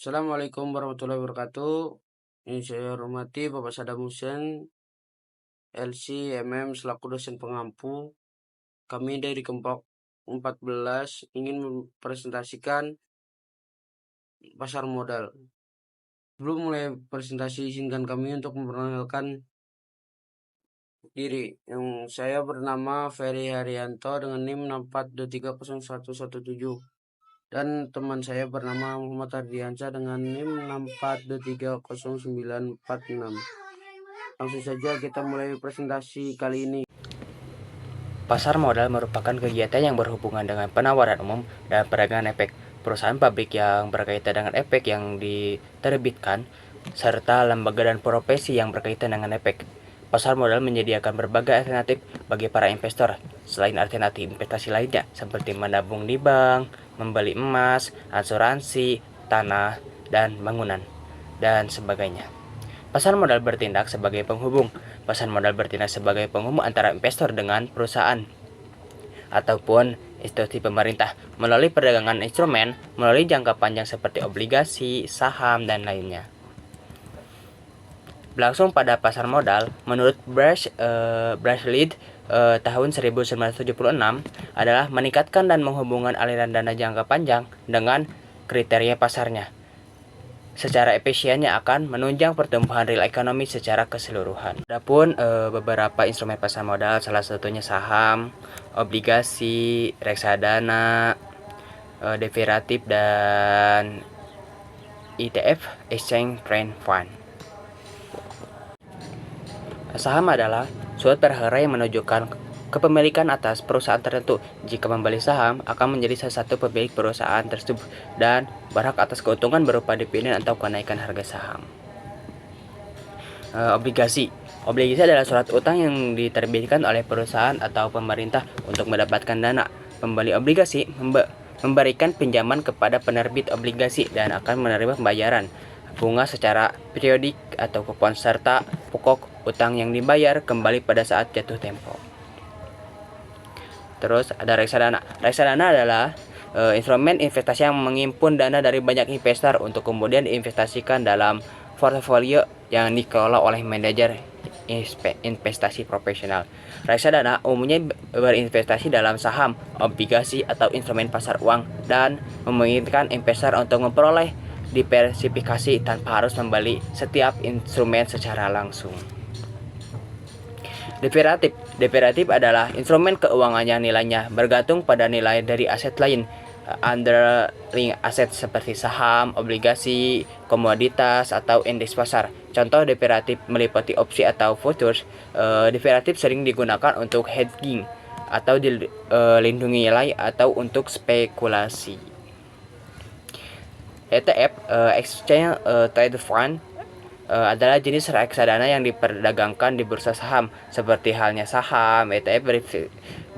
Assalamualaikum warahmatullahi wabarakatuh. Yang saya hormati Bapak Sadam Hussein, LC MM selaku dosen pengampu. Kami dari kelompok 14 ingin mempresentasikan pasar modal. Sebelum mulai presentasi, izinkan kami untuk memperkenalkan diri. Yang saya bernama Ferry Haryanto dengan NIM 64230117. Dan teman saya bernama Muhammad Ardiansyah dengan NIM 64230946. Langsung saja kita mulai presentasi kali ini. Pasar modal merupakan kegiatan yang berhubungan dengan penawaran umum dan perdagangan efek perusahaan pabrik yang berkaitan dengan efek yang diterbitkan, serta lembaga dan profesi yang berkaitan dengan efek. Pasar modal menyediakan berbagai alternatif bagi para investor, selain alternatif investasi lainnya seperti menabung di bank, membeli emas, asuransi, tanah, dan bangunan, dan sebagainya. Pasar modal bertindak sebagai penghubung. Pasar modal bertindak sebagai penghubung antara investor dengan perusahaan ataupun institusi pemerintah melalui perdagangan instrumen melalui jangka panjang seperti obligasi, saham, dan lainnya. Berlangsung pada pasar modal, menurut Bracelet tahun 1976 adalah meningkatkan dan menghubungkan aliran dana jangka panjang dengan kriteria pasarnya. Secara efisiennya akan menunjang pertumbuhan real ekonomi secara keseluruhan. Adapun beberapa instrumen pasar modal, salah satunya saham, obligasi, reksadana, derivatif, dan ETF (Exchange Trade Fund). Saham adalah suatu perkara yang menunjukkan kepemilikan atas perusahaan tertentu. Jika membeli saham, akan menjadi salah satu pemilik perusahaan tersebut dan berhak atas keuntungan berupa dividen atau kenaikan harga saham. Obligasi adalah surat utang yang diterbitkan oleh perusahaan atau pemerintah untuk mendapatkan dana. Pembeli obligasi memberikan pinjaman kepada penerbit obligasi dan akan menerima pembayaran bunga secara periodik atau kupon serta pokok utang yang dibayar kembali pada saat jatuh tempo. Terus ada reksadana. Reksadana adalah instrumen investasi yang menghimpun dana dari banyak investor untuk kemudian diinvestasikan dalam portofolio yang dikelola oleh manajer investasi profesional. Reksadana umumnya berinvestasi dalam saham, obligasi, atau instrumen pasar uang dan memungkinkan investor untuk memperoleh diversifikasi tanpa harus membeli setiap instrumen secara langsung. Derivatif adalah instrumen keuangan yang nilainya bergantung pada nilai dari aset lain, underlying aset seperti saham, obligasi, komoditas, atau indeks pasar. Contoh derivatif meliputi opsi atau futures. Derivatif sering digunakan untuk hedging atau dilindungi nilai atau untuk spekulasi. ETF (Exchange Traded Fund) adalah jenis reksadana yang diperdagangkan di bursa saham. Seperti halnya saham, ETF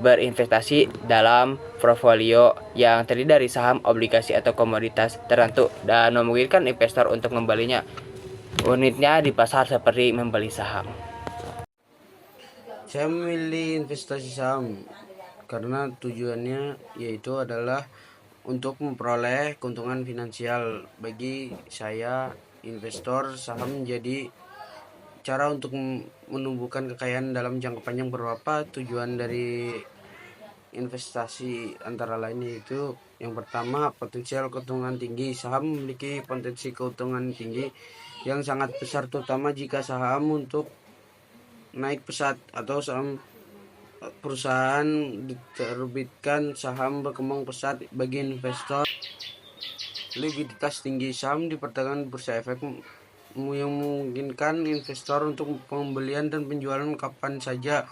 berinvestasi dalam portofolio yang terdiri dari saham, obligasi, atau komoditas tertentu dan memungkinkan investor untuk membelinya unitnya di pasar seperti membeli saham. Saya memilih investasi saham karena tujuannya yaitu adalah untuk memperoleh keuntungan finansial. Bagi saya, investor saham menjadi cara untuk menumbuhkan kekayaan dalam jangka panjang. Beberapa tujuan dari investasi antara lain yaitu yang pertama, potensial keuntungan tinggi. Saham memiliki potensi keuntungan tinggi yang sangat besar, terutama jika saham untuk naik pesat atau saham perusahaan diterbitkan. Saham berkembang pesat bagi investor. Likuiditas tinggi. Saham diperdagangkan bursa efek yang memungkinkan investor untuk pembelian dan penjualan kapan saja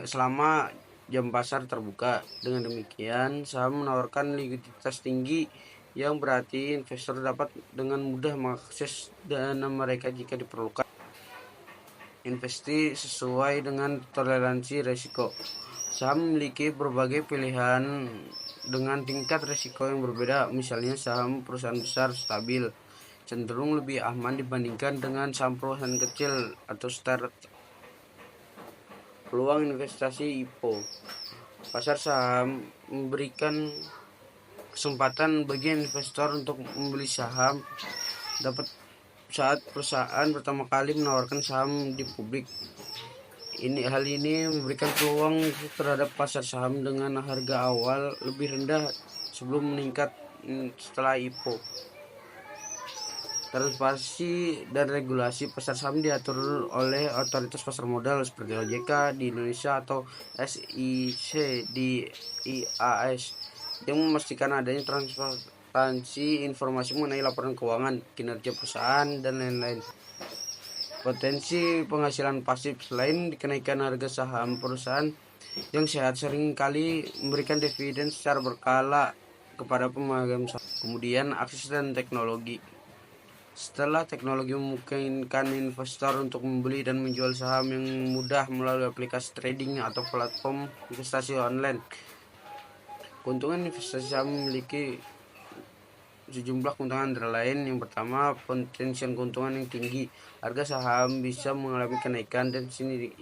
selama jam pasar terbuka. Dengan demikian, saham menawarkan likuiditas tinggi yang berarti investor dapat dengan mudah mengakses dana mereka jika diperlukan. Investasi sesuai dengan toleransi risiko. Saham memiliki berbagai pilihan dengan tingkat risiko yang berbeda. Misalnya saham perusahaan besar stabil, cenderung lebih aman dibandingkan dengan saham perusahaan kecil atau startup. Peluang investasi IPO. Pasar saham memberikan kesempatan bagi investor untuk membeli saham dapat saat perusahaan pertama kali menawarkan saham di publik. Hal ini memberikan peluang terhadap pasar saham dengan harga awal lebih rendah sebelum meningkat setelah IPO. Transparansi dan regulasi pasar saham diatur oleh otoritas pasar modal seperti OJK di Indonesia atau SIC di IAS yang memastikan adanya transparansi informasi mengenai laporan keuangan, kinerja perusahaan, dan lain-lain. Potensi penghasilan pasif selain kenaikan harga saham, perusahaan yang sehat seringkali memberikan dividen secara berkala kepada pemegang saham. Kemudian akses dan teknologi. Setelah teknologi memungkinkan investor untuk membeli dan menjual saham yang mudah melalui aplikasi trading atau platform investasi online, keuntungan investasi saham memiliki sejumlah keuntungan antara lain. Yang pertama, potensial keuntungan yang tinggi. Harga saham bisa mengalami kenaikan dan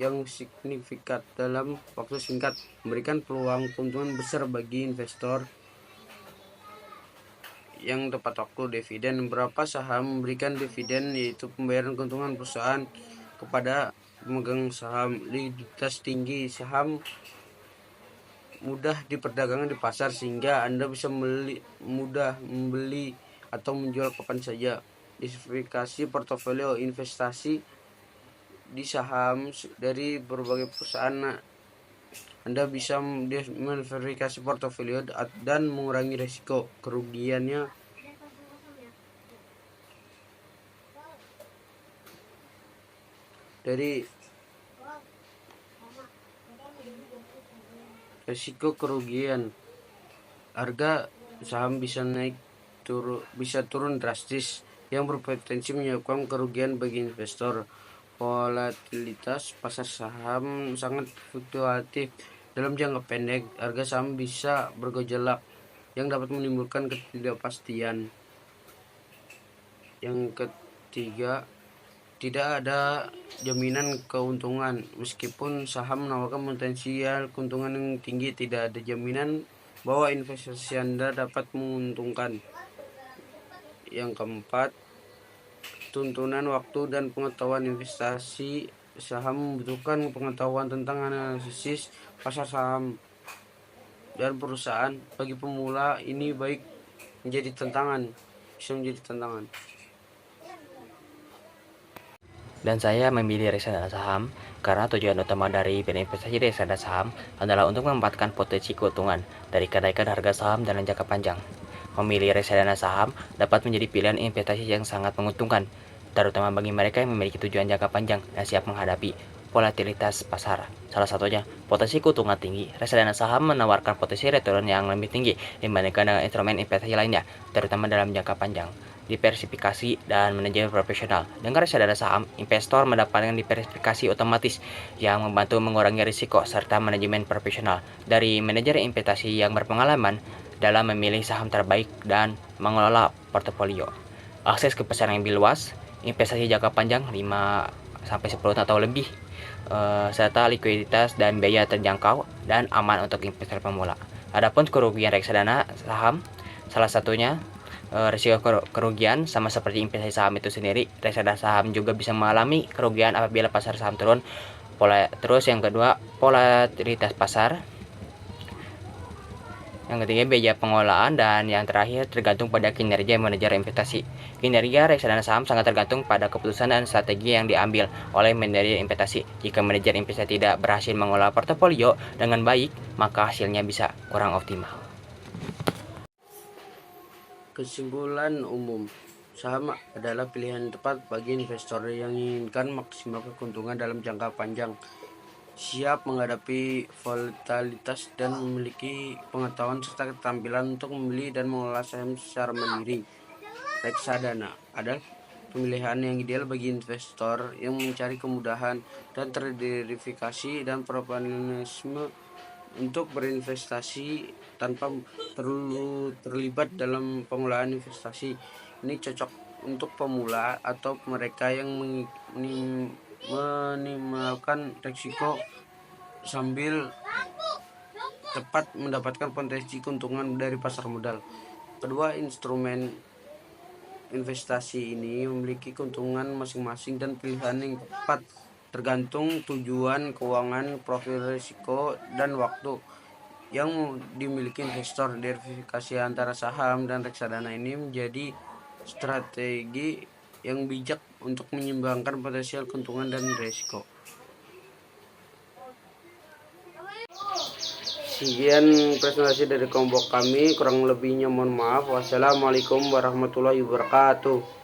yang signifikan dalam waktu singkat, memberikan peluang keuntungan besar bagi investor yang tepat waktu. Dividen. Beberapa saham memberikan dividen, yaitu pembayaran keuntungan perusahaan kepada pemegang saham. Likuiditas tinggi. Saham mudah diperdagangkan di pasar sehingga Anda bisa mudah membeli atau menjual kapan saja. Diversifikasi portofolio. Investasi di saham dari berbagai perusahaan, Anda bisa memverifikasi portofolio dan mengurangi risiko kerugiannya. Dari risiko kerugian, harga saham bisa turun drastis yang berpotensi menyebabkan kerugian bagi investor. Volatilitas pasar saham sangat fluktuatif. Dalam jangka pendek, harga saham bisa bergejolak yang dapat menimbulkan ketidakpastian. Yang ketiga, tidak ada jaminan keuntungan. Meskipun saham menawarkan potensial keuntungan yang tinggi, tidak ada jaminan bahwa investasi Anda dapat menguntungkan. Yang keempat, tuntunan waktu dan pengetahuan. Investasi saham membutuhkan pengetahuan tentang analisis pasar saham dan perusahaan. Bagi pemula, ini bisa menjadi tantangan. Dan saya memilih reksadana saham karena tujuan utama dari berinvestasi di reksadana saham adalah untuk memanfaatkan potensi keuntungan dari kenaikan harga saham dalam jangka panjang. Memilih reksadana saham dapat menjadi pilihan investasi yang sangat menguntungkan, terutama bagi mereka yang memiliki tujuan jangka panjang dan siap menghadapi volatilitas pasar. Salah satunya, potensi keuntungan tinggi. Reksadana saham menawarkan potensi return yang lebih tinggi dibandingkan dengan instrumen investasi lainnya, terutama dalam jangka panjang. Diversifikasi dan manajemen profesional. Dengan reksadana saham, investor mendapatkan diversifikasi otomatis yang membantu mengurangi risiko serta manajemen profesional dari manajer investasi yang berpengalaman dalam memilih saham terbaik dan mengelola portofolio. Akses ke pasar yang lebih luas, investasi jangka panjang 5-10 tahun atau lebih, serta likuiditas dan biaya terjangkau dan aman untuk investor pemula. Adapun kerugian reksadana saham, salah satunya risiko kerugian. Sama seperti investasi saham itu sendiri, reksadana saham juga bisa mengalami kerugian apabila pasar saham turun. Terus yang kedua, volatilitas pasar. Yang ketiga, biaya pengelolaan, dan yang terakhir tergantung pada kinerja manajer investasi. Kinerja reksadana saham sangat tergantung pada keputusan dan strategi yang diambil oleh manajer investasi. Jika manajer investasi tidak berhasil mengelola portofolio dengan baik, maka hasilnya bisa kurang optimal. Kesimpulan umum, saham adalah pilihan tepat bagi investor yang inginkan maksimal keuntungan dalam jangka panjang, siap menghadapi volatilitas, dan memiliki pengetahuan serta keterampilan untuk membeli dan mengelola saham secara mandiri. Reksadana adalah pemilihan yang ideal bagi investor yang mencari kemudahan dan terdiversifikasi dan profesionalisme untuk berinvestasi tanpa perlu terlibat dalam pengelolaan investasi. Ini cocok untuk pemula atau mereka yang minimalkan risiko sambil tepat mendapatkan potensi keuntungan dari pasar modal. Kedua, instrumen investasi ini memiliki keuntungan masing-masing dan pilihan yang tepat tergantung tujuan keuangan, profil risiko, dan waktu yang dimiliki investor. Diversifikasi antara saham dan reksadana ini menjadi strategi yang bijak untuk menyeimbangkan potensial keuntungan dan risiko. Sekian presentasi dari kelompok kami, kurang lebihnya mohon maaf. Wassalamualaikum warahmatullahi wabarakatuh.